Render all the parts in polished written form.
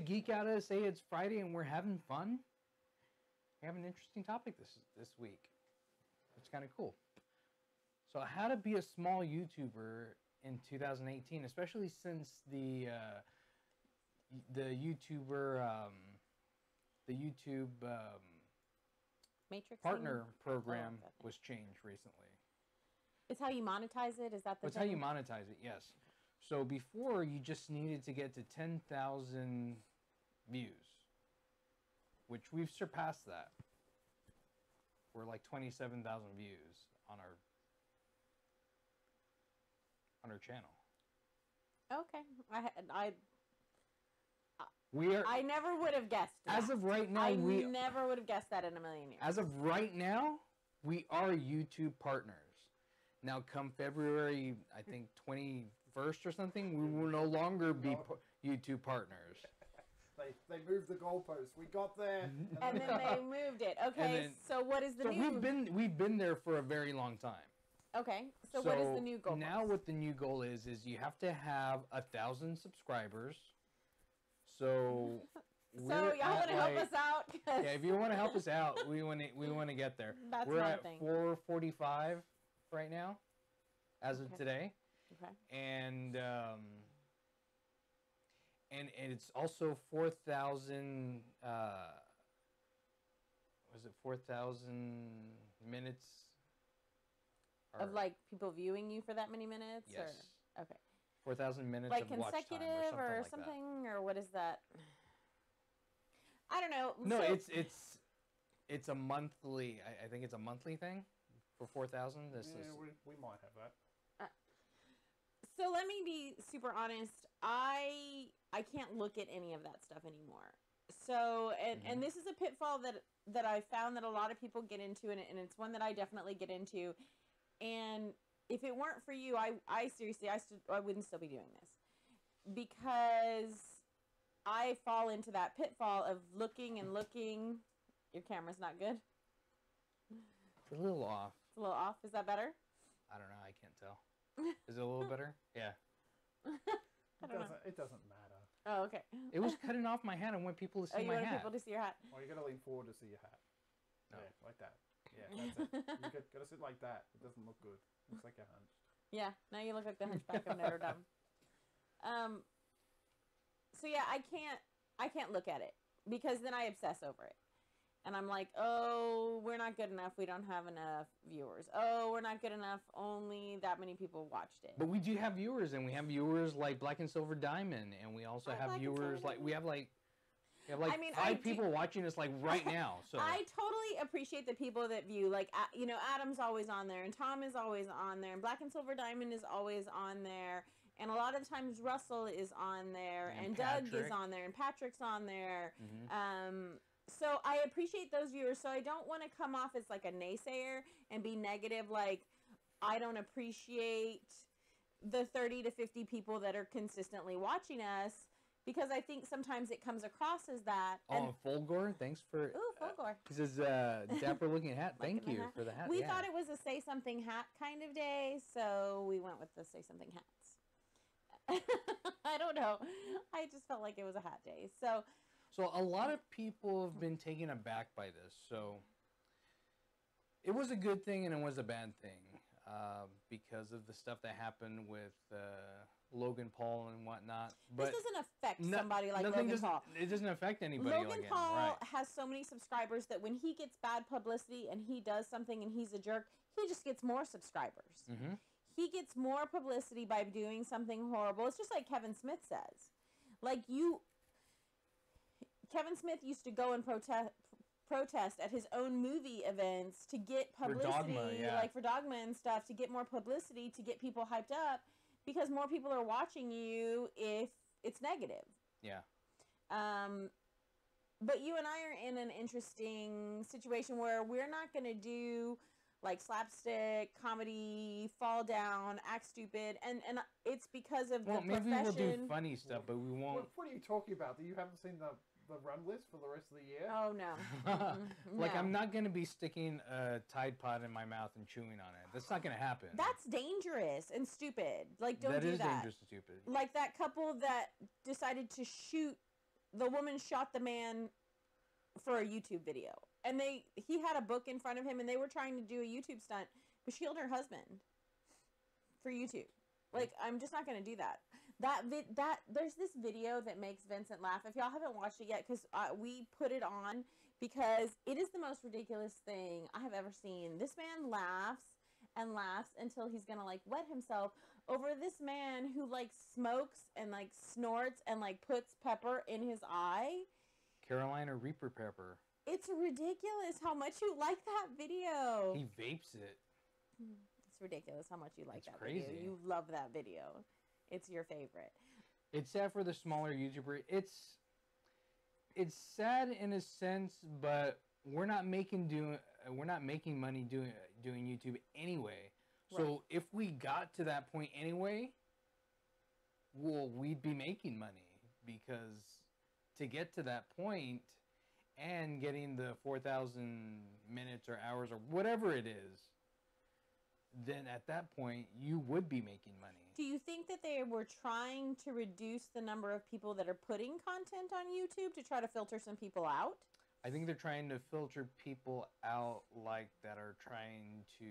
geek out of say it's Friday and we're having fun. We have an interesting topic this week. It's kind of cool. So how to be a small YouTuber in 2018, especially since the YouTube Matrix partner program was changed recently. It's how you monetize it? Is that the It's how you monetize it, yes. So before, you just needed to get to 10,000 views, which we've surpassed that. We're like 27,000 views on our channel. Okay. I never would have guessed that. As of right now, I never would have guessed that in a million years. As of right now, we are YouTube partners. Now, come February, I think 21st or something, we will no longer be YouTube partners. They moved the goalposts. We got there, and then they moved it. Okay, so what is the new? We've been there for a very long time. Okay, so what is the new goal? Now, what the new goal is you have to have 1,000 subscribers. So y'all want to help us out? Yeah, if you want to help us out, we want to get there. We're at 445 right now, as of today. Okay. And it's also 4,000. Was it 4,000 minutes? Of like people viewing you for that many minutes? Yes. Or? Okay. 4,000 minutes like of watch time consecutive or something, or what is that? I don't know. No, it's a monthly. I think it's a monthly thing for 4,000. We might have that. So let me be super honest. I can't look at any of that stuff anymore. So and this is a pitfall that I found that a lot of people get into, and it's one that I definitely get into. And if it weren't for you, I seriously, I wouldn't still be doing this, because I fall into that pitfall of looking and looking. Your camera's not good. It's a little off. It's a little off. Is that better? I don't know. I can't tell. Is it a little better? Yeah. It doesn't matter. Oh, okay. It was cutting off my hat. I want people to see my hat. Oh, you want people to see your hat? Well, you gotta lean forward to see your hat. No. Yeah, like that. Yeah, that's it. You gotta sit like that. It doesn't look good. It looks like you're hunched. Yeah, now you look like the Hunchback of Notre Dame. So yeah, I can't look at it, because then I obsess over it. And I'm like, oh, we're not good enough. We don't have enough viewers. Oh, we're not good enough. Only that many people watched it. But we do have viewers, and we have viewers like Black and Silver Diamond, and we also have viewers like we have like 5 people watching us like right now. So I totally appreciate the people that view. Like, you know, Adam's always on there, and Tom is always on there, and Black and Silver Diamond is always on there, and a lot of the times Russell is on there, and Doug is on there, and Patrick's on there. Mm-hmm. So I appreciate those viewers. So I don't want to come off as like a naysayer and be negative. Like, I don't appreciate the 30 to 50 people that are consistently watching us, because I think sometimes it comes across as that. Oh, Fulgore, thanks for... Ooh, Fulgore. He says, dapper looking hat. Thank you for the hat. We thought it was a Say Something hat kind of day, so we went with the Say Something hats. I don't know. I just felt like it was a hat day. So a lot of people have been taken aback by this. So it was a good thing and it was a bad thing, because of the stuff that happened with Logan Paul and whatnot. But this doesn't affect somebody like Logan Paul. It doesn't affect anybody Logan like him. Paul has so many subscribers that when he gets bad publicity and he does something and he's a jerk, he just gets more subscribers. Mm-hmm. He gets more publicity by doing something horrible. It's just like Kevin Smith says. Like, Kevin Smith used to go and protest at his own movie events to get publicity, for Dogma, like for Dogma and stuff, to get more publicity, to get people hyped up, because more people are watching you if it's negative. Yeah. But you and I are in an interesting situation where we're not going to do like slapstick, comedy, fall down, act stupid, and it's because of the profession. Maybe we'll do funny stuff, but we won't. What are you talking about? You haven't seen the run list for the rest of the year? Oh, no. Like, no. I'm not going to be sticking a Tide Pod in my mouth and chewing on it. That's not going to happen. That's dangerous and stupid. Like, don't do that. That is dangerous and stupid. Like that couple that decided to shoot the woman shot the man for a YouTube video. And he had a book in front of him, and they were trying to do a YouTube stunt, but she killed her husband for YouTube. Like, I'm just not going to do that. There's this video that makes Vincent laugh. If y'all haven't watched it yet, because we put it on because it is the most ridiculous thing I have ever seen. This man laughs and laughs until he's going to, like, wet himself over this man who, like, smokes and, like, snorts and, like, puts pepper in his eye. Carolina Reaper pepper. It's ridiculous how much you like that video. He vapes it. It's ridiculous how much you like that crazy. video. You love that video. It's your favorite. It's sad for the smaller YouTuber. It's sad in a sense, but we're not making money doing YouTube anyway. Right. So if we got to that point anyway, well, we'd be making money, because to get to that point and getting the 4,000 minutes or hours or whatever it is, then at that point you would be making money. Do you think that they were trying to reduce the number of people that are putting content on YouTube to try to filter some people out? I think they're trying to filter people out, like, that are trying to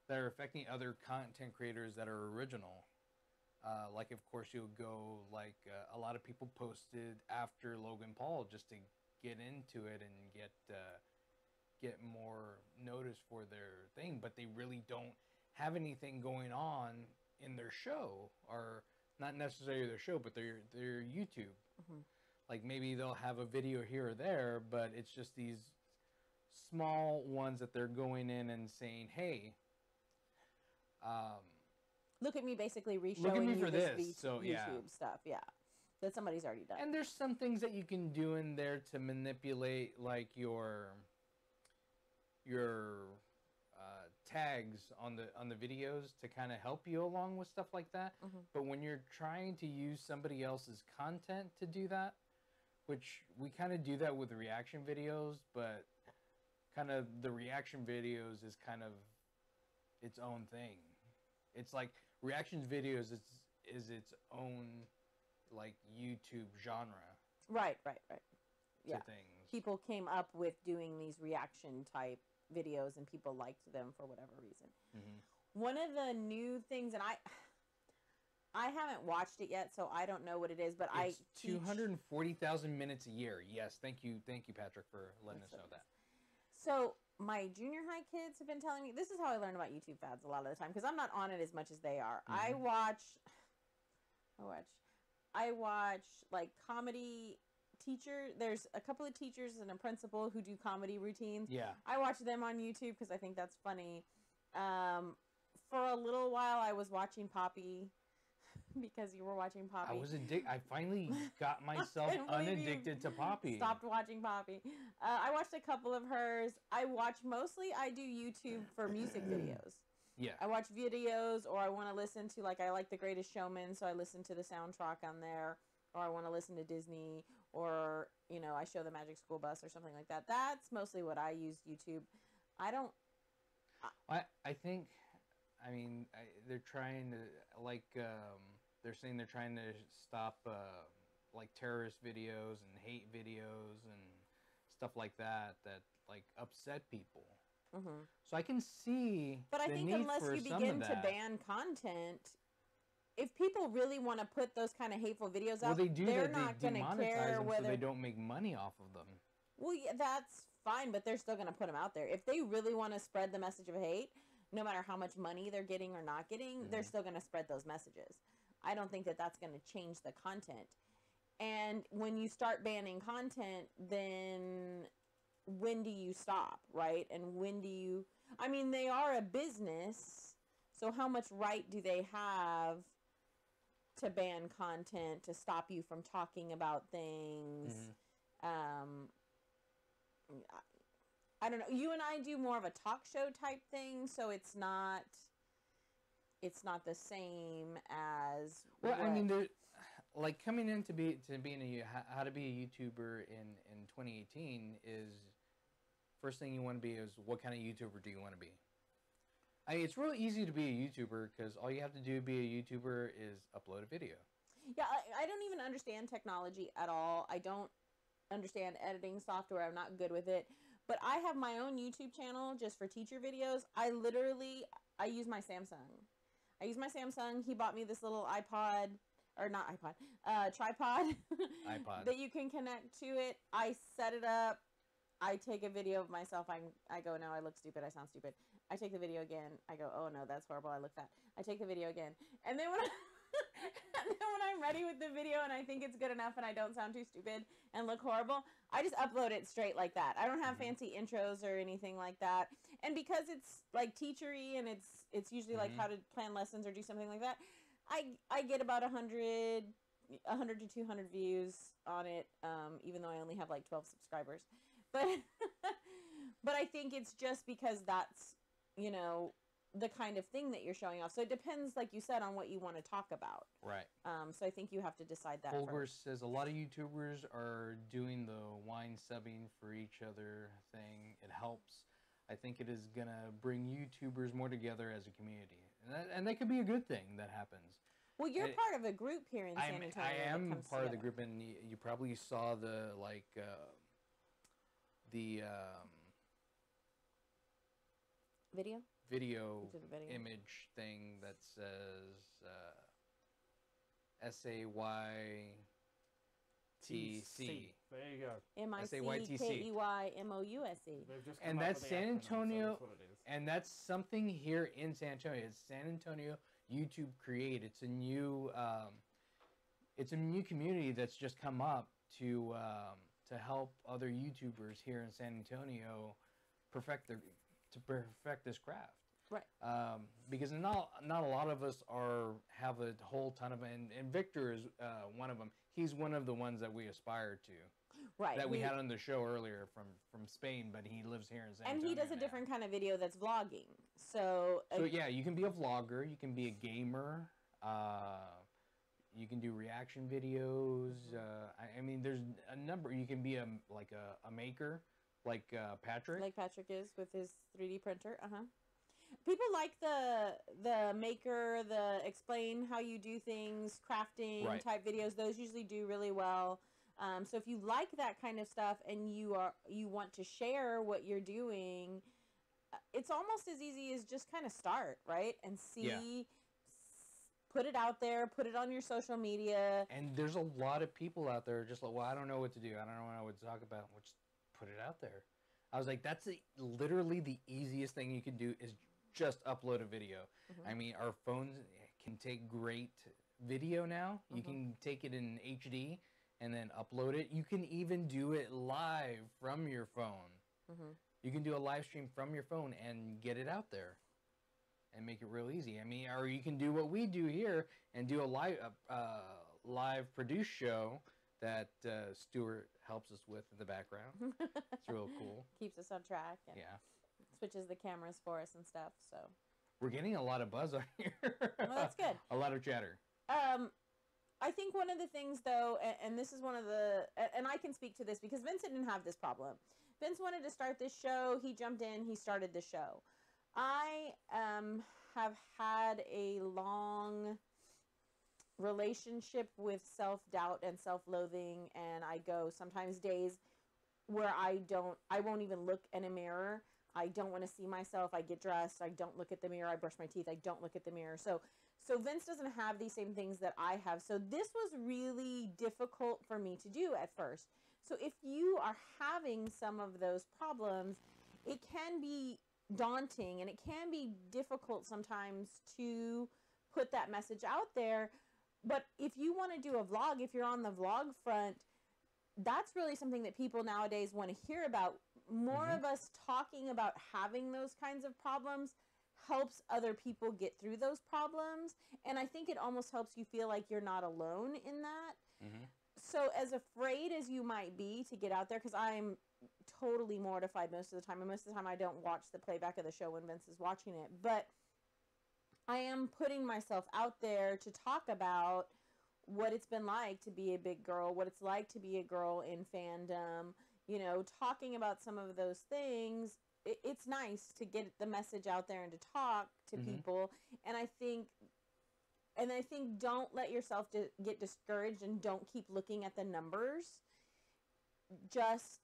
that are affecting other content creators that are original. Like, of course, you'll go, like, a lot of people posted after Logan Paul just to get into it and get more notice for their thing, but they really don't have anything going on in their show, or not necessarily their show, but their YouTube. Mm-hmm. Like, maybe they'll have a video here or there, but it's just these small ones that they're going in and saying, hey, look at me basically reshowing look at me you for this. YouTube stuff, yeah, that somebody's already done. And there's some things that you can do in there to manipulate, like your tags on the videos to kind of help you along with stuff like that. Mm-hmm. But when you're trying to use somebody else's content to do that, which we kind of do that with reaction videos, but kind of the reaction videos is kind of its own thing. It's like reactions videos is its own, like, YouTube genre. Right. Yeah. Things. People came up with doing these reaction type videos, and people liked them for whatever reason. Mm-hmm. One of the new things, and I haven't watched it yet, so I don't know what it is, but it's 240,000 minutes a year. Yes, thank you, Patrick, for letting us know that. So my junior high kids have been telling me, this is how I learned about YouTube fads a lot of the time, because I'm not on it as much as they are. Mm-hmm. I watch like comedy teacher. There's a couple of teachers and a principal who do comedy routines. Yeah. I watch them on YouTube because I think that's funny. For a little while I was watching Poppy because you were watching Poppy. I finally got myself unaddicted to Poppy. Stopped watching Poppy. I watched a couple of hers. I do YouTube for music videos. Yeah. I watch videos, or I want to listen to, like, I like The Greatest Showman, so I listen to the soundtrack on there, or I want to listen to Disney, or, you know, I show the Magic School Bus or something like that. That's mostly what I use YouTube. They're trying to, like, they're saying they're trying to stop, like, terrorist videos and hate videos and stuff like that, like, upset people. Mm-hmm. So I can see. But I think unless you begin to ban content, if people really want to put those kind of hateful videos out, they're not going to care whether so they don't make money off of them. Well, yeah, that's fine, but they're still going to put them out there. If they really want to spread the message of hate, no matter how much money they're getting or not getting, mm-hmm. they're still going to spread those messages. I don't think that that's going to change the content. And when you start banning content, then when do you stop, right? And when do you... I mean, they are a business, so how much right do they have to ban content, to stop you from talking about things? Mm-hmm. I don't know. You and I do more of a talk show type thing, so it's not the same as... Well, I mean, like, coming into being how to be a YouTuber in 2018 is... First thing you want to be is, what kind of YouTuber do you want to be? I mean, it's real easy to be a YouTuber because all you have to do to be a YouTuber is upload a video. Yeah, I don't even understand technology at all. I don't understand editing software. I'm not good with it. But I have my own YouTube channel just for teacher videos. I use my Samsung. I use my Samsung. He bought me this little iPod, or not iPod, tripod iPod. that you can connect to it. I set it up. I take a video of myself. I go, no, I look stupid. I sound stupid. I take the video again. I go, oh no, that's horrible. I look fat. I take the video again. And then when I'm ready with the video and I think it's good enough and I don't sound too stupid and look horrible, I just upload it straight like that. I don't have fancy intros or anything like that. And because it's like teachery and it's usually like how to plan lessons or do something like that, I get about 100 to 200 views on it, even though I only have like 12 subscribers. But but I think it's just because that's, you know, the kind of thing that you're showing off. So it depends, like you said, on what you want to talk about. Right. So I think you have to decide that Fulgur first. says a lot of YouTubers are doing the wine subbing for each other thing. It helps. I think it is going to bring YouTubers more together as a community. And that could be a good thing that happens. Well, you're part of a group here in San Antonio. I am part of the group, and you probably saw the, like, video image thing that says SAYTC. There you go. MICKEYMOUSE. And that's San Antonio, and that's something here in San Antonio. It's San Antonio YouTube Create. It's a new community that's just come up to help other YouTubers here in San Antonio perfect this craft. Right. Because not a lot of us have a whole ton of, and Victor is one of them. He's one of the ones that we aspire to. Right. That we had on the show earlier from Spain, but he lives here in San Antonio. And he does a different kind of video that's vlogging. So yeah, you can be a vlogger, you can be a gamer, you can do reaction videos. I mean, there's a number. You can be a maker, like Patrick. Like Patrick is with his 3D printer. People like the maker, the explain how you do things, crafting type videos. Those usually do really well. So if you like that kind of stuff and you want to share what you're doing, it's almost as easy as just kind of start, right? And see, put it out there, put it on your social media. And there's a lot of people out there just like, well, I don't know what to do. I don't know what to talk about. Well, just put it out there. I was like, that's literally the easiest thing you can do is just upload a video. I mean, our phones can take great video now. You can take it in HD and then upload it. You can even do it live from your phone. You can do a live stream from your phone and get it out there and make it real easy. I mean, or you can do what we do here and do a live produced show that Stuart helps us with in the background. It's real cool. Keeps us on track. And switches the cameras for us and stuff. So we're getting a lot of buzz on here. Well, that's good. A lot of chatter. I think one of the things, though, and this is one of the, and I can speak to this because Vincent didn't have this problem. Vince wanted to start this show. He jumped in. He started the show. I have had a long relationship with self-doubt and self-loathing, and I go sometimes days where I won't even look in a mirror. I don't want to see myself. I get dressed. I don't look at the mirror. I brush my teeth. I don't look at the mirror. So Vince doesn't have these same things that I have. So this was really difficult for me to do at first. So if you are having some of those problems, it can be daunting and it can be difficult sometimes to put that message out there. But if you want to do a vlog, if you're on the vlog front, that's really something that people nowadays want to hear about. More of us talking about having those kinds of problems helps other people get through those problems. And I think it almost helps you feel like you're not alone in that. So as afraid as you might be to get out there, because I'm totally mortified most of the time, and most of the time I don't watch the playback of the show when Vince is watching it, but I am putting myself out there to talk about what it's been like to be a big girl, what it's like to be a girl in fandom, you know, talking about some of those things. It's nice to get the message out there and to talk to people. And I think And I think don't let yourself get discouraged and don't keep looking at the numbers. Just,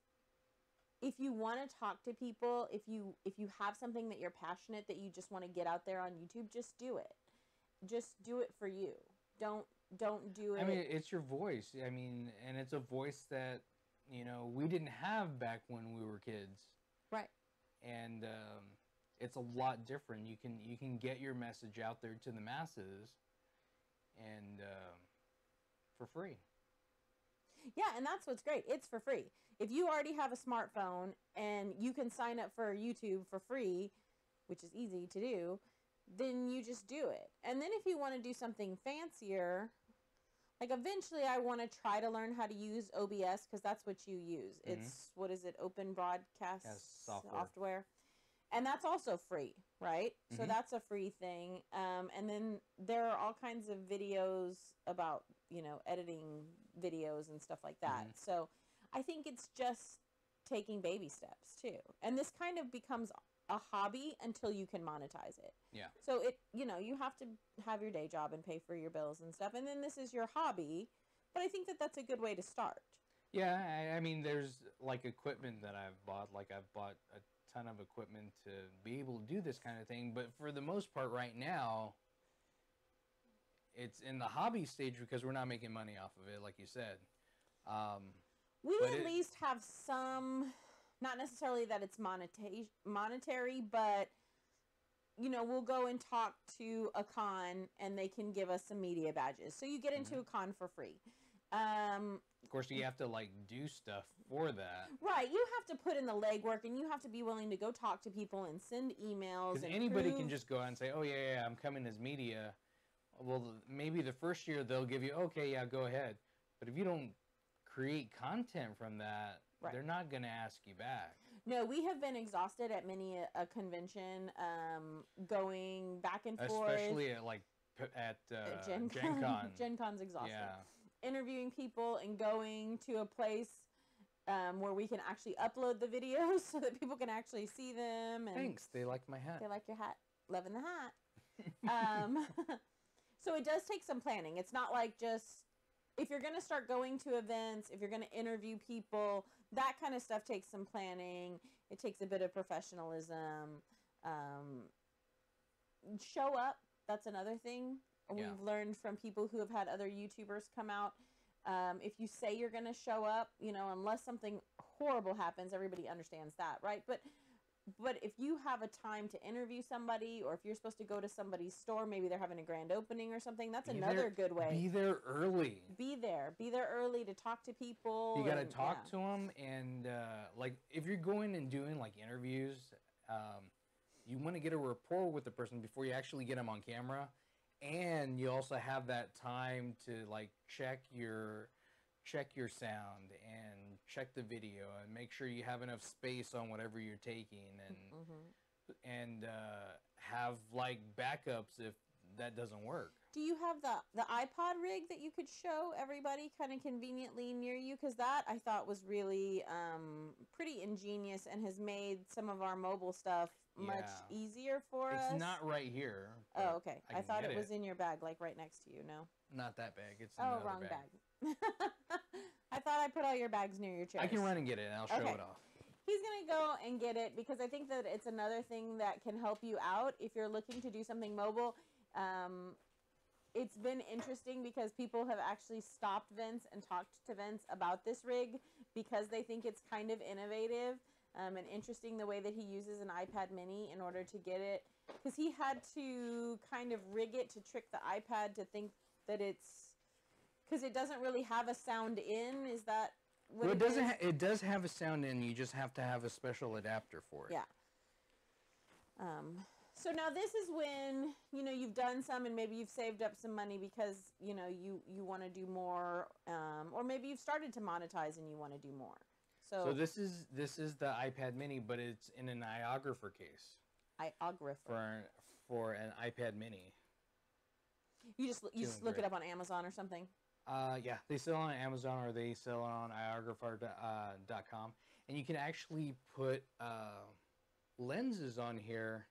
if you want to talk to people, if you have something that you're passionate that you just want to get out there on YouTube, just do it. Just do it for you. Don't do it. I mean, it's your voice. I mean, and it's a voice that, you know, we didn't have back when we were kids. Right. And it's a lot different. You can get your message out there to the masses, and for free. Yeah, and that's what's great. It's for free. If you already have a smartphone and you can sign up for YouTube for free, which is easy to do, then you just do it. And then if you want to do something fancier, like eventually I want to try to learn how to use OBS, because that's what you use. Mm-hmm. It's, what is it, Open Broadcast software. And that's also free, right? Mm-hmm. So that's a free thing. And then there are all kinds of videos about, you know, editing videos and stuff like that. Mm-hmm. So I think it's just taking baby steps too. And this kind of becomes a hobby until you can monetize it. Yeah. So it, you know, you have to have your day job and pay for your bills and stuff. And then this is your hobby. But I think that that's a good way to start. Yeah, I mean, there's like equipment that I've bought. Like I've bought a ton of equipment to be able to do this kind of thing. But for the most part right now, it's in the hobby stage because we're not making money off of it, like you said. We at least have some, not necessarily that it's monetary, but, you know, we'll go and talk to a con and they can give us some media badges. So you get into a con for free. Of course, you have to like do stuff for that. Right. You have to put in the legwork, and you have to be willing to go talk to people and send emails. Because anybody can just go out and say, oh, yeah, I'm coming as media. Well, maybe the first year they'll give you, okay, yeah, go ahead. But if you don't create content from that, they're not going to ask you back. No, we have been exhausted at many a convention, going back and forth. Especially at Gen Con. Gen Con's exhausting. Yeah. Interviewing people and going to a place where we can actually upload the videos so that people can actually see them. And thanks. They like my hat. They like your hat. Loving the hat. So it does take some planning. It's not like just, if you're going to start going to events, if you're going to interview people, that kind of stuff takes some planning. It takes a bit of professionalism. Show up. That's another thing. Yeah. We've learned from people who have had other YouTubers come out. If you say you're going to show up, you know, unless something horrible happens, everybody understands that, right? But if you have a time to interview somebody, or if you're supposed to go to somebody's store, maybe they're having a grand opening or something, that's another good way. Be there early. Be there early to talk to people. You got to talk to them, and like if you're going and doing like interviews, you want to get a rapport with the person before you actually get them on camera, and you also have that time to like check your sound and check the video and make sure you have enough space on whatever you're taking, and have like backups if that doesn't work. Do you have the iPod rig that you could show everybody kind of conveniently near you? Because that I thought was really pretty ingenious and has made some of our mobile stuff much easier for us. It's not right here. Oh, okay. I thought it was in your bag, like right next to you. No. Not that bag. It's in wrong bag. I thought I put all your bags near your chairs. I can run and get it, and I'll show it off. He's going to go and get it because I think that it's another thing that can help you out if you're looking to do something mobile. It's been interesting because people have actually stopped Vince and talked to Vince about this rig because they think it's kind of innovative and interesting the way that he uses an iPad mini in order to get it. Because he had to kind of rig it to trick the iPad to think that it's... Because it doesn't really have a sound in. Is that what it doesn't? It does have a sound in. You just have to have a special adapter for it. Yeah. So now this is when, you know, you've done some and maybe you've saved up some money because, you know, you want to do more, or maybe you've started to monetize and you want to do more. So this is the iPad mini, but it's in an iographer case. Iographer. For an iPad mini. You just look it up on Amazon or something? Yeah, they sell it on Amazon or they sell it on iographer.com. And you can actually put lenses on here.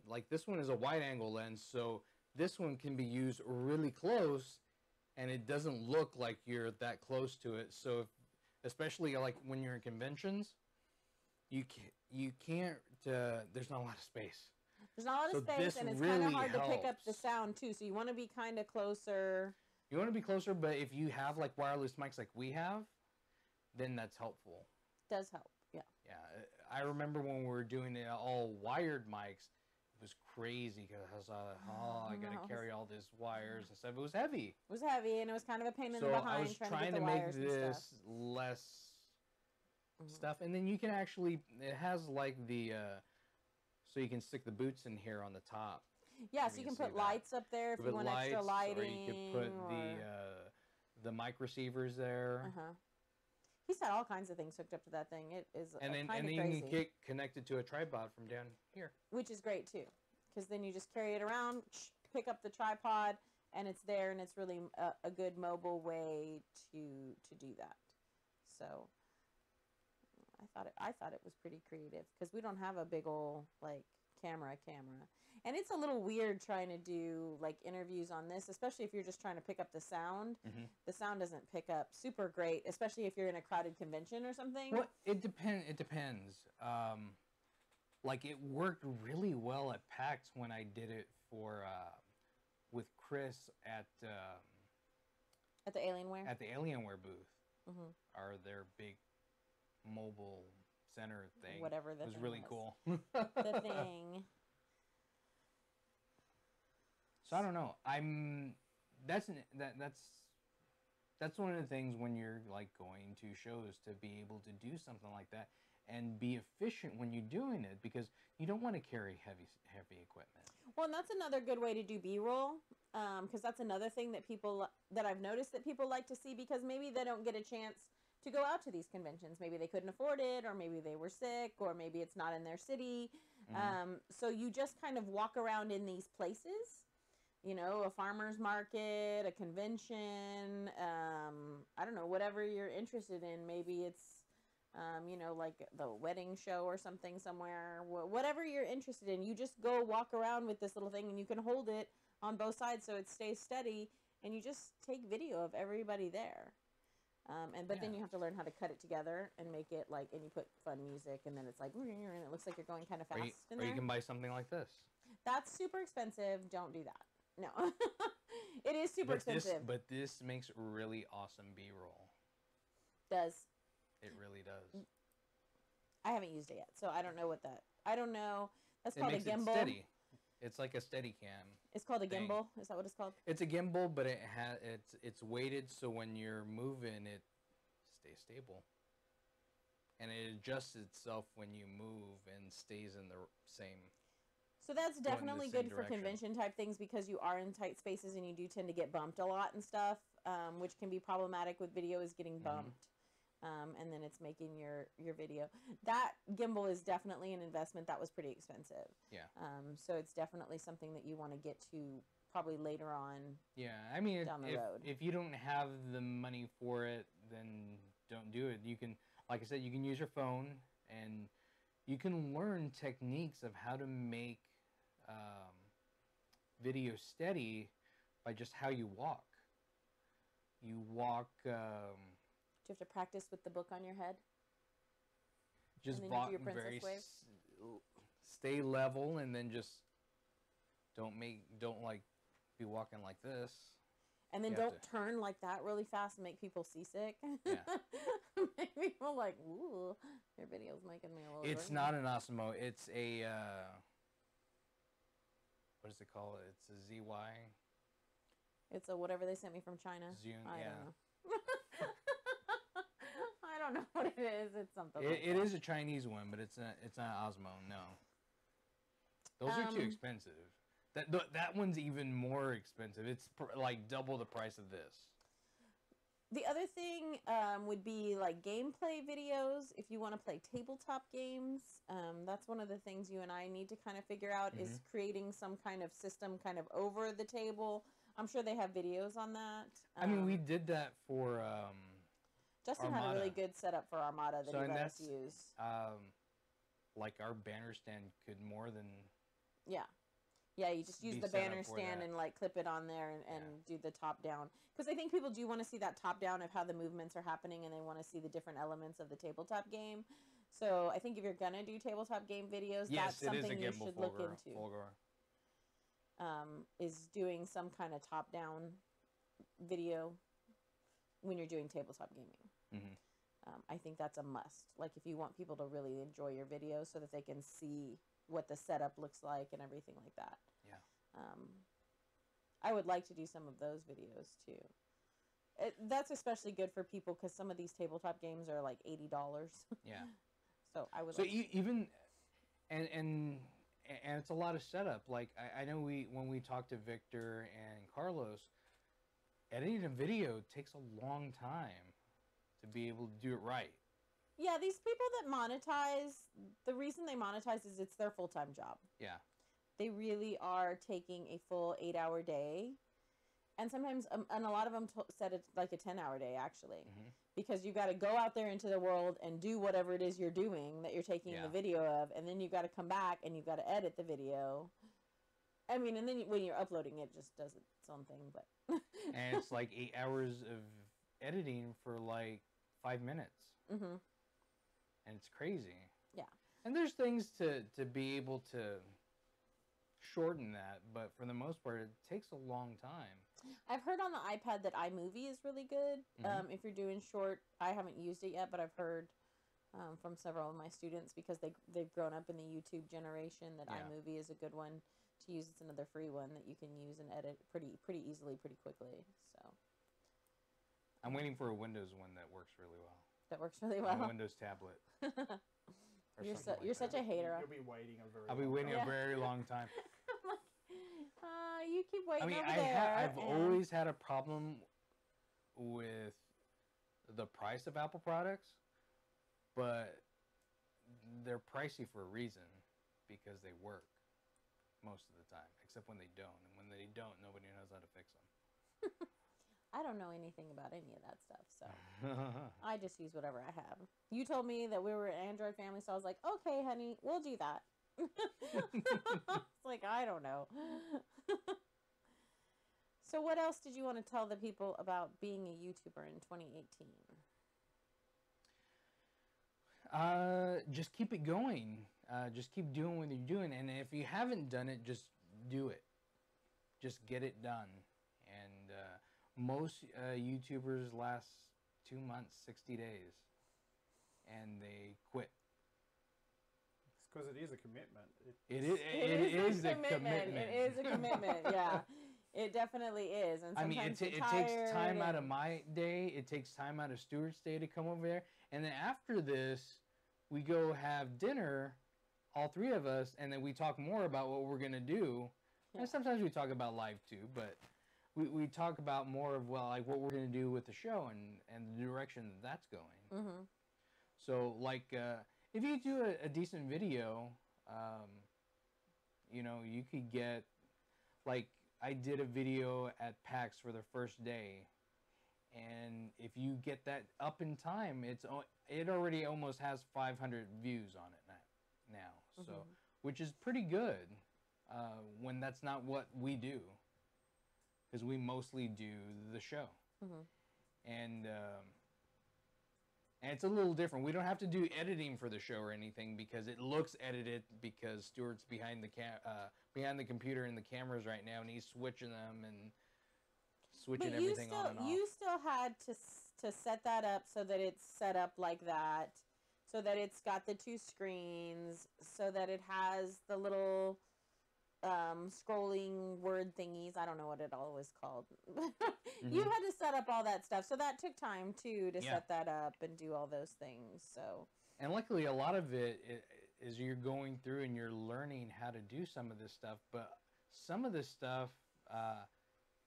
Like this one is a wide angle lens, so this one can be used really close, and it doesn't look like you're that close to it. So, especially like when you're in conventions, you can't. There's not a lot of space. There's not a lot of space, and it's really kind of hard to pick up the helps. sound too. So you want to be kind of closer. You want to be closer, but if you have like wireless mics like we have, then that's helpful. Does help, yeah. Yeah, I remember when we were doing it all wired mics, it was crazy because I was like, oh, I gotta carry all these wires and stuff. It was heavy. It was heavy, and it was kind of a pain in the So behind I was trying to make this less stuff, and then you can actually, it has like the, so you can stick the boots in here on the top. Yeah, so you can put lights up there if you want extra lighting. Or you could put the mic receivers there. He's had all kinds of things hooked up to that thing. It is kind of crazy. And then you can get connected to a tripod from down here. Which is great too, because then you just carry it around, pick up the tripod, and it's there, and it's really a good mobile way to do that. So I thought it was pretty creative, because we don't have a big old like camera, and it's a little weird trying to do like interviews on this, especially if you're just trying to pick up the sound. The sound doesn't pick up super great, especially if you're in a crowded convention or something. Well, it depends. Like it worked really well at PAX when I did it for with Chris at the Alienware. At the Alienware booth, or their big mobile center thing. Whatever that was really cool. The thing. So I don't know. That's one of the things when you're like going to shows, to be able to do something like that and be efficient when you're doing it, because you don't want to carry heavy equipment. Well, and that's another good way to do B-roll, because that's another thing that I've noticed that people like to see, because maybe they don't get a chance to go out to these conventions. Maybe they couldn't afford it, or maybe they were sick, or maybe it's not in their city. So you just kind of walk around in these places, you know, a farmer's market, a convention, I don't know, whatever you're interested in. Maybe it's, you know, like the wedding show or something somewhere. Whatever you're interested in, you just go walk around with this little thing, and you can hold it on both sides so it stays steady, and you just take video of everybody there. But then you have to learn how to cut it together and make it like, and you put fun music, and then it's like, and it looks like you're going kind of fast in there. Or you can buy something like this. That's super expensive. Don't do that. No. It is super expensive. But this makes really awesome B-roll. Does. It really does. I haven't used it yet, so I don't know what that. I don't know. That's called a gimbal. It steady. It's like a Steadicam. It's called a gimbal. Is that what it's called? It's a gimbal, but it's weighted, so when you're moving, it stays stable, and it adjusts itself when you move and stays in the same. So that's definitely good for convention type things, because you are in tight spaces and you do tend to get bumped a lot and stuff, which can be problematic with video, is getting bumped. And then it's making your video. That gimbal is definitely an investment. That was pretty expensive. Yeah. So it's definitely something that you want to get to probably later on. Yeah, I mean, down the road. If you don't have the money for it, then don't do it. You can, like I said, you can use your phone, and you can learn techniques of how to make video steady by just how you walk. You walk. Do you have to practice with the book on your head? Just walk very stay level, and then just don't like be walking like this. And then don't turn like that really fast and make people seasick. Yeah. Make people like, ooh, your video's making me a little. It's not an Osmo. It's a what is it called? It's a ZY. It's a whatever they sent me from China. Zune, I don't know. I don't know what it is. It's something. It is a Chinese one, but it's not Osmo. No. Those are too expensive. That one's even more expensive. It's like double the price of this. The other thing would be like gameplay videos. If you want to play tabletop games, that's one of the things you and I need to kind of figure out is creating some kind of system kind of over the table. I'm sure they have videos on that. I mean, we did that for Justin Armada. had a really good setup for Armada that he let us use. Like our banner stand could more than... Yeah. Yeah, you just use be the set up banner for stand that. and like clip it on there and do the top down. Because I think people do want to see that top down of how the movements are happening, and they want to see the different elements of the tabletop game. So I think if you're gonna do tabletop game videos, Yes, that's it is something a you gimbal should look into. Fulgur. Is doing some kind of top down video when you're doing tabletop gaming. Mm-hmm. I think that's a must. Like if you want people to really enjoy your videos so that they can see what the setup looks like and everything like that. Yeah. I would like to do some of those videos too. That's especially good for people because some of these tabletop games are like $80. Yeah. So I would. So like even and it's a lot of setup. Like I know when we talked to Victor and Carlos, editing a video takes a long time to be able to do it right. Yeah, these people that monetize, the reason they monetize is it's their full-time job. Yeah. They really are taking a full 8-hour day. And sometimes, and a lot of them said it's like a 10-hour day, actually. Mm-hmm. Because you got to go out there into the world and do whatever it is you're doing that you're taking the video of. And then you've got to come back and you've got to edit the video. I mean, and then when you're uploading, it just does its own thing. But And it's like 8 hours of editing for like 5 minutes. Mm-hmm. And it's crazy. Yeah. And there's things to be able to shorten that, but for the most part, it takes a long time. I've heard on the iPad that iMovie is really good. Mm-hmm. If you're doing short, I haven't used it yet, but I've heard from several of my students because they've grown up in the YouTube generation that iMovie is a good one to use. It's another free one that you can use and edit pretty easily, pretty quickly. So I'm waiting for a Windows one that works really well. That works really well. A Windows tablet. You're such a hater. You'll be waiting a very. I'll be waiting a very long time. You keep waiting. I mean, over there. I've always had a problem with the price of Apple products, but they're pricey for a reason because they work most of the time, except when they don't. And when they don't, nobody knows how to fix them. I don't know anything about any of that stuff, so I just use whatever I have. You told me that we were an Android family, so I was like, okay, honey, we'll do that. It's like, I don't know. So what else did you want to tell the people about being a YouTuber in 2018? Just keep it going. Just keep doing what you're doing. And if you haven't done it, just do it. Just get it done. And most YouTubers last 2 months, 60 days. And they quit. It's because it is a commitment. It is a commitment. It is a commitment, yeah. It definitely is. And I mean, sometimes it takes time out of my day. It takes time out of Stuart's day to come over there. And then after this, we go have dinner, all three of us, and then we talk more about what we're going to do. Yeah. And sometimes we talk about life too, but we talk about more of, well, like what we're going to do with the show and the direction that's going. Mm-hmm. So, like, if you do a decent video, you know, you could get, like, I did a video at PAX for the first day, and if you get that up in time, it already almost has 500 views on it now. So, which is pretty good when that's not what we do, because we mostly do the show, and it's a little different. We don't have to do editing for the show or anything because it looks edited because Stuart's behind the computer and the cameras right now, and he's switching them and switching everything on and off. You still had to set that up so that it's set up like that, so that it's got the two screens, so that it has the little scrolling word thingies. I don't know what it all was called. You had to set up all that stuff, so that took time too to set that up and do all those things. So, and luckily, a lot of it is you're going through and you're learning how to do some of this stuff. But some of this stuff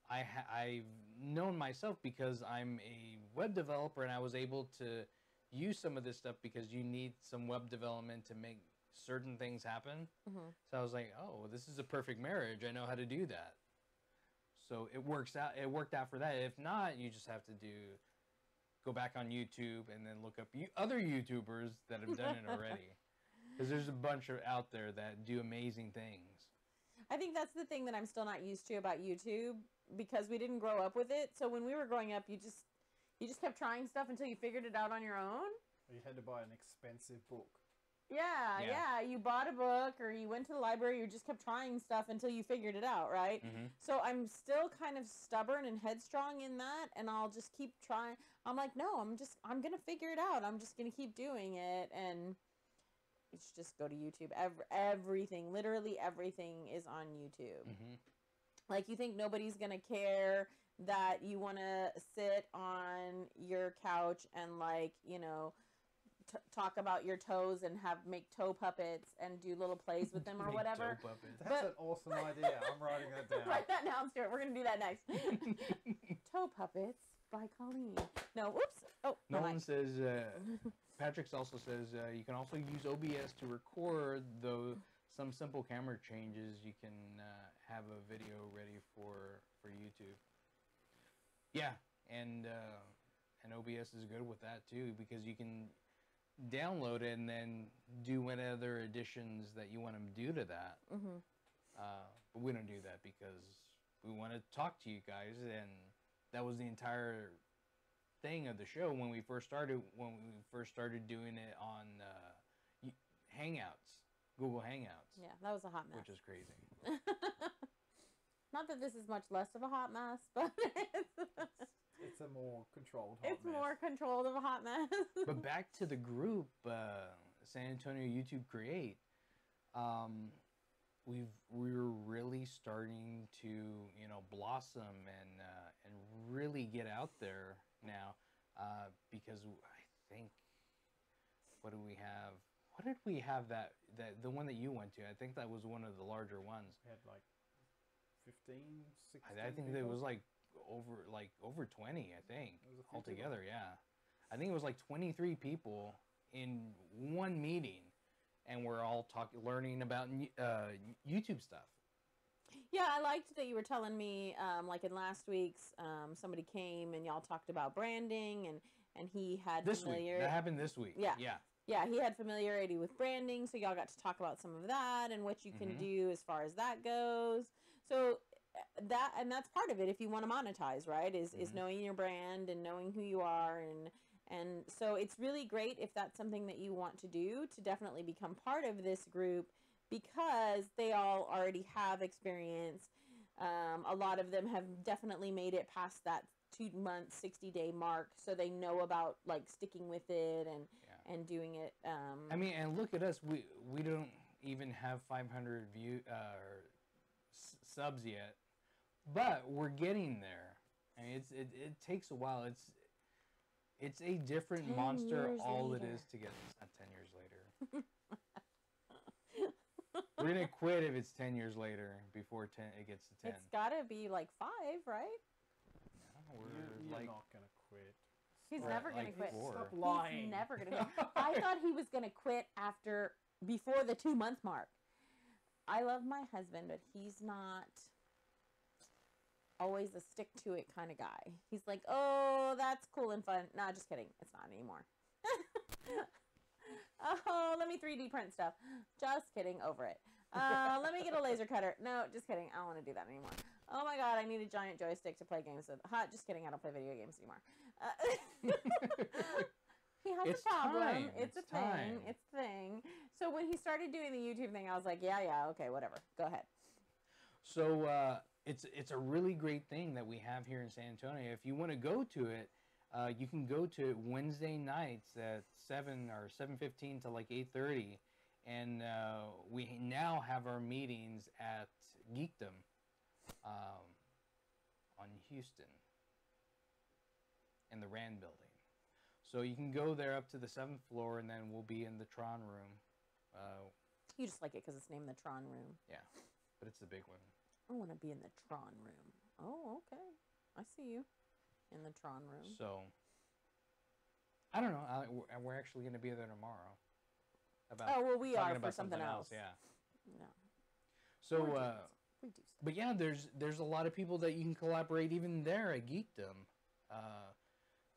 I've known myself because I'm a web developer, and I was able to use some of this stuff because you need some web development to make certain things happen. So I was like, oh, this is a perfect marriage. I know how to do that. So it works out. It worked out for that. If not, you just have to go back on YouTube and then look up other YouTubers that have done it already. Because there's a bunch out there that do amazing things. I think that's the thing that I'm still not used to about YouTube, because we didn't grow up with it. So when we were growing up, you just kept trying stuff until you figured it out on your own. You had to buy an expensive book. Yeah. You bought a book, or you went to the library, you just kept trying stuff until you figured it out, right? So I'm still kind of stubborn and headstrong in that, and I'll just keep trying. I'm like, no, I'm going to figure it out. I'm just going to keep doing it, and it's just go to YouTube. Everything, literally everything is on YouTube. Like, you think nobody's going to care that you want to sit on your couch and, like, you know, talk about your toes and make toe puppets and do little plays with them or whatever. That's an awesome idea. I'm writing that down. Write that down, Stuart. We're going to do that next. Toe puppets by Colleen. No, whoops. Oh, Nolan says, Patrick also says, you can also use OBS to record some simple camera changes. You can have a video ready for YouTube. Yeah, and OBS is good with that too, because you can download it and then do what other additions that you want to do to that. But we don't do that because we want to talk to you guys, and that was the entire thing of the show when we first started doing it on Hangouts, Google Hangouts. Yeah, that was a hot mess. Which is crazy. Not that this is much less of a hot mess, but it's a more controlled hot mess. It's more controlled of a hot mess. But back to the group, San Antonio YouTube Create. We're really starting to, you know, blossom and really get out there now, because I think, what did we have that the one that you went to? I think that was one of the larger ones. We had like 15, 16 I think people. it was like over 20, I think, altogether. Yeah, I think it was like 23 people in one meeting, and we're all learning about YouTube stuff. Yeah, I liked that you were telling me, like in last week's, somebody came and y'all talked about branding, and he had This week. That happened this week. Yeah. Yeah. Yeah, he had familiarity with branding, so y'all got to talk about some of that and what you can do as far as that goes. So that's part of it if you want to monetize, right? Is knowing your brand and knowing who you are, and so it's really great if that's something that you want to do, to definitely become part of this group, because they all already have experience. A lot of them have definitely made it past that 2-month, 60-day mark, so they know about, like, sticking with it and doing it. I mean, and look at us. We don't even have 500 subs yet, but we're getting there. I mean, it takes a while. It's a different monster. All later. It is to get. It's not 10 years later. We're gonna quit if it's 10 years later before it gets to 10. It's gotta be like 5, right? No, you're not gonna quit. He's never gonna quit. 4. Stop lying. He's never gonna quit. I thought he was gonna quit before the 2-month mark. I love my husband, but he's not always a stick to it kind of guy. He's like, oh, that's cool and fun. Nah, just kidding. It's not anymore. Oh, let me 3D print stuff. Just kidding. Over it. Let me get a laser cutter. No, just kidding. I don't want to do that anymore. Oh my god, I need a giant joystick to play games with. Just kidding. I don't play video games anymore. He has a problem. Time. It's a thing. It's a thing. So when he started doing the YouTube thing, I was like, yeah, okay, whatever. Go ahead. So it's a really great thing that we have here in San Antonio. If you want to go to it, you can go to Wednesday nights at 7 or 7:15 to like 8:30, and we now have our meetings at Geekdom on Houston in the Rand building. So you can go there up to the 7th floor, and then we'll be in the Tron room. You just like it because it's named the Tron room. Yeah, but it's the big one. I want to be in the Tron room. Oh, okay. I see you in the Tron room. So, I don't know. We're actually going to be there tomorrow. We are for something else. Yeah. No. So, we do. But yeah, there's a lot of people that you can collaborate even there at Geekdom,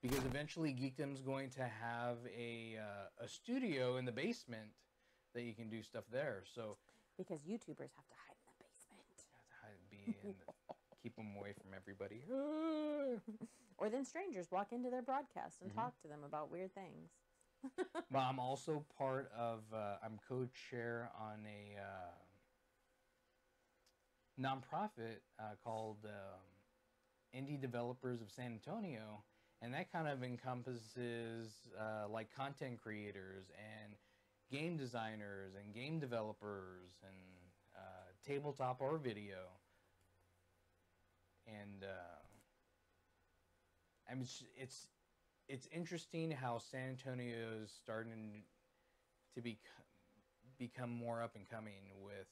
because eventually Geekdom's going to have a studio in the basement that you can do stuff there. So because YouTubers have to hide in the basement. me and keep them away from everybody. Or then strangers walk into their broadcast and Mm-hmm. talk to them about weird things. Well, I'm also part of, I'm co-chair on a nonprofit called Indie Developers of San Antonio, and that kind of encompasses like content creators and game designers and game developers and tabletop or video. And I mean, it's interesting how San Antonio is starting to become more up and coming with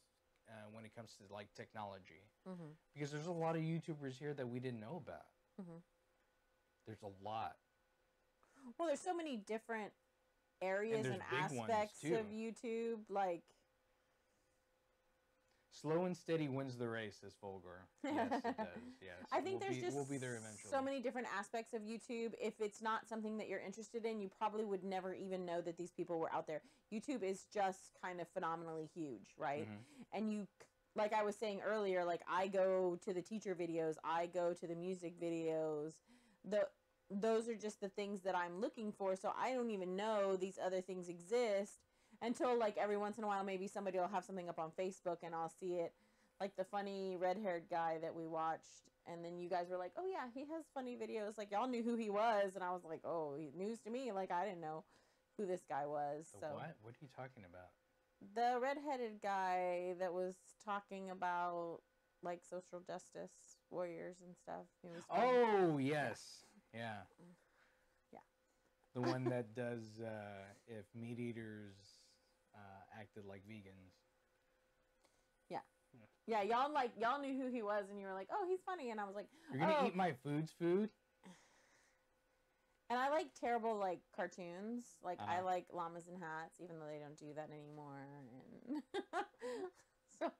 when it comes to like technology, Mm-hmm. because there's a lot of YouTubers here that we didn't know about. Mm-hmm. There's a lot. Well, there's so many different areas there's and big ones, aspects too. of YouTube. Like, Slow and steady wins the race, as Fulgur. Yes, it does. Yes. I think we'll be there eventually. so many different aspects of YouTube. If it's not something that you're interested in, you probably would never even know that these people were out there. YouTube is just kind of phenomenally huge, right? Mm-hmm. And you, like I was saying earlier, like I go to the teacher videos, I go to the music videos. Those are just the things that I'm looking for. So I don't even know these other things exist until like every once in a while, maybe somebody will have something up on Facebook and I'll see it, like the funny red-haired guy that we watched. And then you guys were like, oh yeah, he has funny videos. Like y'all knew who he was. And I was like, oh, news to me. Like I didn't know who this guy was. The what? What are you talking about? The red-headed guy that was talking about like social justice warriors and stuff. He was funny. Oh, yes. Yeah. Yeah. The one that does if meat eaters acted like vegans. Yeah, y'all knew who he was, and you were like, "Oh, he's funny," and I was like, You're gonna "Oh." eat my food's food? And I like terrible like cartoons. Like I Uh-huh. like llamas and hats, even though they don't do that anymore. And so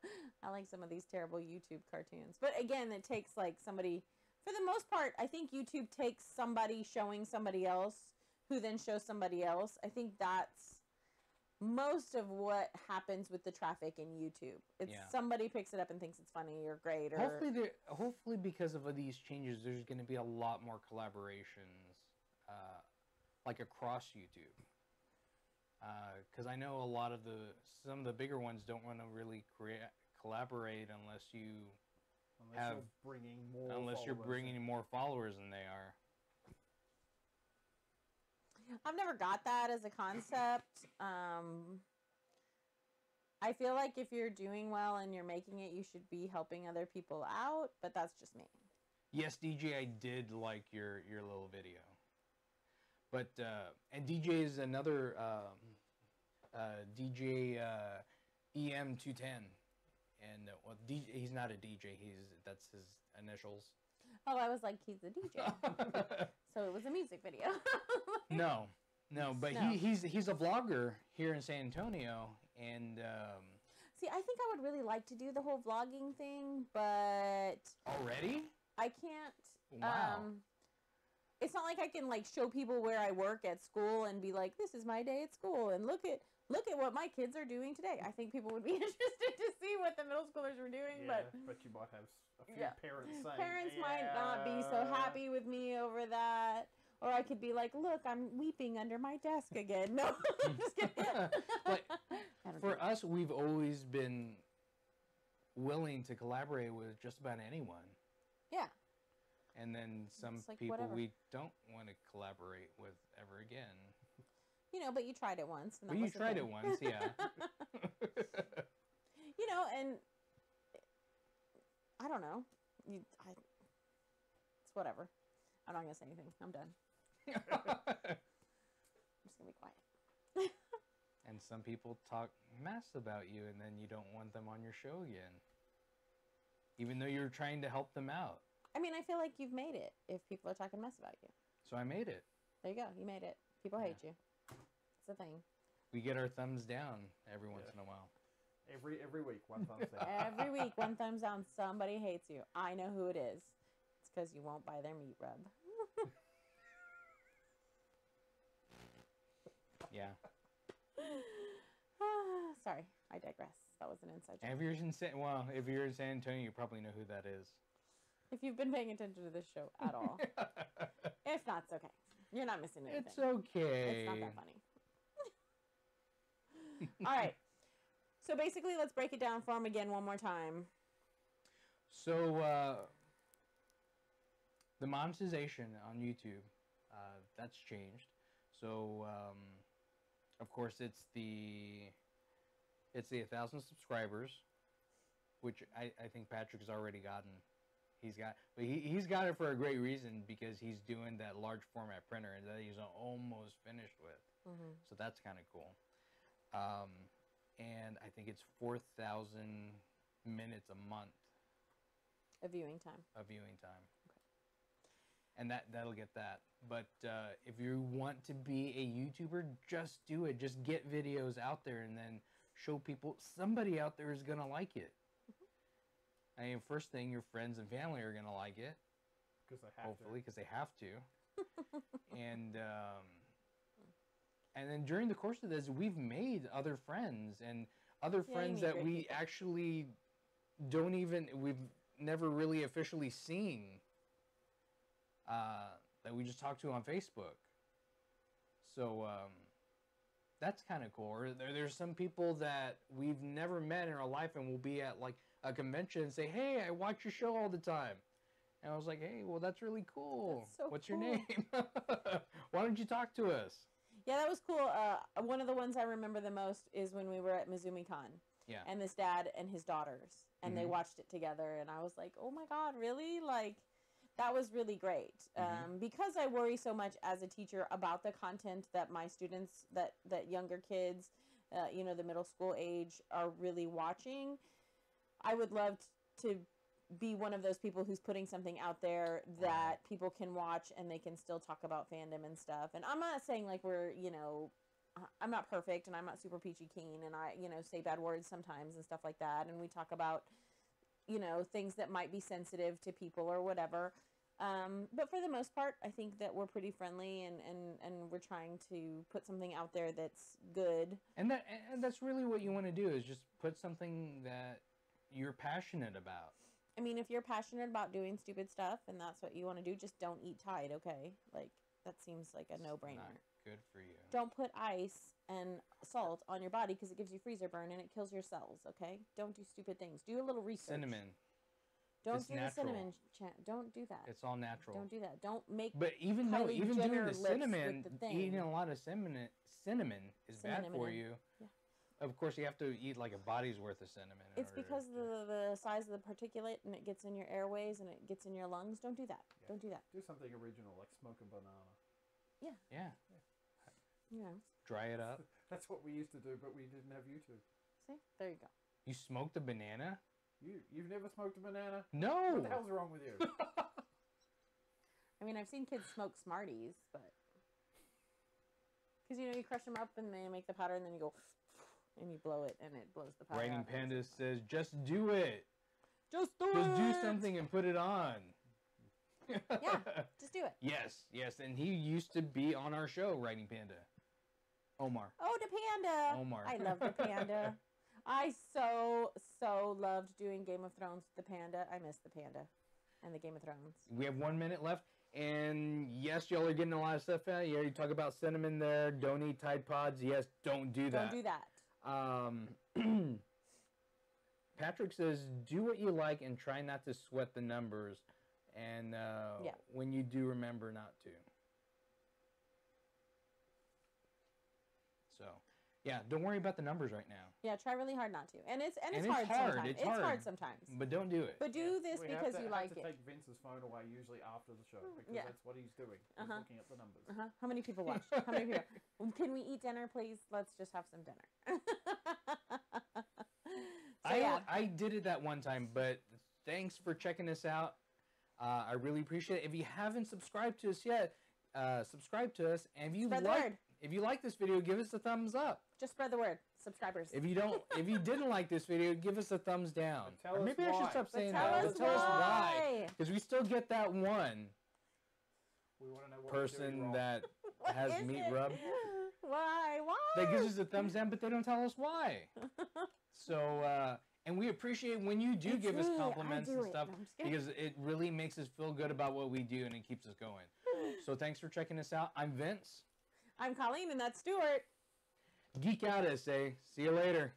I like some of these terrible YouTube cartoons. But again, it takes like somebody. For the most part, I think YouTube takes somebody showing somebody else, who then shows somebody else. I think that's most of what happens with the traffic in YouTube. It's somebody picks it up and thinks it's funny or great. Or Hopefully because of these changes, there's going to be a lot more collaborations, like across YouTube. Because I know some of the bigger ones don't want to really collaborate unless you're bringing more followers than they are. I've never got that as a concept. I feel like if you're doing well and you're making it, you should be helping other people out, but that's just me. Yes, DJ, I did like your little video. But, and DJ is another, DJ EM210. And, well, DJ, he's not a DJ, that's his initials. Oh, I was like, he's a DJ. So it was a music video. No, but No. He's a vlogger here in San Antonio, and See, I think I would really like to do the whole vlogging thing, but already I can't. Wow. It's not like I can like show people where I work at school and be like, "This is my day at school," and look at what my kids are doing today. I think people would be interested to see what the middle schoolers were doing, but you might have a few parents saying, parents might not be so happy with me over that. Or I could be like, look, I'm weeping under my desk again. No, I'm just kidding. Like, for us, we've always been willing to collaborate with just about anyone. Yeah. And then some like, people whatever. we don't want to collaborate with ever again. You know, but you tried it once. And Well, you tried it once, yeah. You know, and I don't know. It's whatever. I'm not going to say anything. I'm done. I'm just going to be quiet. And some people talk mess about you, and then you don't want them on your show again. Even though you're trying to help them out. I mean, I feel like you've made it if people are talking mess about you. So I made it. There you go. You made it. People hate you. It's a thing. We get our thumbs down every once in a while. Every week, one thumbs down. Every week, one thumbs down. Somebody hates you. I know who it is. It's because you won't buy their meat rub. Yeah. Sorry, I digress. That was an inside joke. And if you're in San Antonio, you probably know who that is. If you've been paying attention to this show at all. If not, it's okay. You're not missing anything. It's okay. It's not that funny. All right. So basically, let's break it down for them again one more time. So, the monetization on YouTube, that's changed. So, of course, it's the 1,000 subscribers, which I think Patrick's already gotten. But he's got it for a great reason, because he's doing that large format printer and that he's almost finished with. Mm-hmm. So that's kind of cool. And I think it's 4,000 minutes a month of viewing time. Okay. And that'll get that. But if you want to be a YouTuber, just do it. Just get videos out there and then show people somebody out there is gonna like it. I mean, first thing, your friends and family are gonna like it. Because they have hopefully, because they have to. And then during the course of this, we've made other friends and other friends that we actually we've never really officially seen, that we just talked to on Facebook. So that's kind of cool. Or there's some people that we've never met in our life and we'll be at like a convention and say, hey, I watch your show all the time. And I was like, hey, well, that's really cool. That's so What's cool. your name? Why don't you talk to us? Yeah, that was cool. One of the ones I remember the most is when we were at MizumiCon. Yeah. And this dad and his daughters. And they watched it together. And I was like, oh my God, really? Like, that was really great. Because I worry so much as a teacher about the content that my students, that younger kids, the middle school age are really watching. I would love to be one of those people who's putting something out there that people can watch and they can still talk about fandom and stuff. And I'm not saying like we're, I'm not perfect and I'm not super peachy keen and I, say bad words sometimes and stuff like that. And we talk about, things that might be sensitive to people or whatever. But for the most part, I think that we're pretty friendly and we're trying to put something out there that's good. And that's really what you want to do, is just put something that you're passionate about. I mean, if you're passionate about doing stupid stuff and that's what you want to do, just don't eat Tide, okay? Like, that seems like a no-brainer. Not good for you. Don't put ice and salt on your body because it gives you freezer burn and it kills your cells, okay? Don't do stupid things. Do a little research. Cinnamon. Don't It's do natural. the cinnamon. Don't do that. It's all natural. Don't do that. Don't make. But even Kylie doing Jenner the lips cinnamon, with the thing. eating a lot of cinnamon is bad for you. Yeah. Of course, you have to eat like a body's worth of cinnamon. in It's order because to- the size of the particulate and it gets in your airways and it gets in your lungs. Don't do that. Yeah. Don't do that. Do something original, like smoke a banana. Yeah. Yeah. Dry it up. That's what we used to do, but we didn't have YouTube. See? There you go. You smoked a banana? You've never smoked a banana? No. What the hell's wrong with you? I mean, I've seen kids smoke Smarties, but because you crush them up and they make the powder, and then you go and you blow it, and it blows the powder. Writing out, and Panda it's says, "Just do it. Just do Just it. do something and put it on." Yeah, just do it. Yes, and he used to be on our show, Writing Panda. Omar. Oh, the panda. Omar. I love the panda. I so loved doing Game of Thrones with the panda. I miss the panda and the Game of Thrones. We have 1 minute left, and yes, y'all are getting a lot of stuff out. Yeah, you talk about cinnamon there. Don't eat Tide Pods. Yes, don't do that. Don't do that. Patrick says, do what you like and try not to sweat the numbers. And when you do, remember not to. So, yeah, don't worry about the numbers right now. Yeah, try really hard not to. And it's And hard sometimes. It's hard hard. sometimes. But don't do it. But do this We because have you to like it. take Vince's phone away usually after the show because Yeah. that's what he's doing. He's looking at the numbers. How many people watch? How many people? Can we eat dinner, please? Let's just have some dinner. So, yeah. I did it that one time, but thanks for checking us out. I really appreciate it. If you haven't subscribed to us yet, subscribe to us. And if you like this video, give us a thumbs up. Just spread the word. Subscribers. If you didn't like this video, give us a thumbs down. But tell Or us maybe I should why. stop But saying tell that. us But tell us why. why. Because we still get that one We want to know what we're doing person wrong. that What has is meat it? rub. Why? They give us a thumbs down, but they don't tell us why. So, and we appreciate when you do give us compliments and stuff, because it really makes us feel good about what we do and it keeps us going. So thanks for checking us out. I'm Vince. I'm Colleen, and that's Stuart. Geek out, SA. See you later.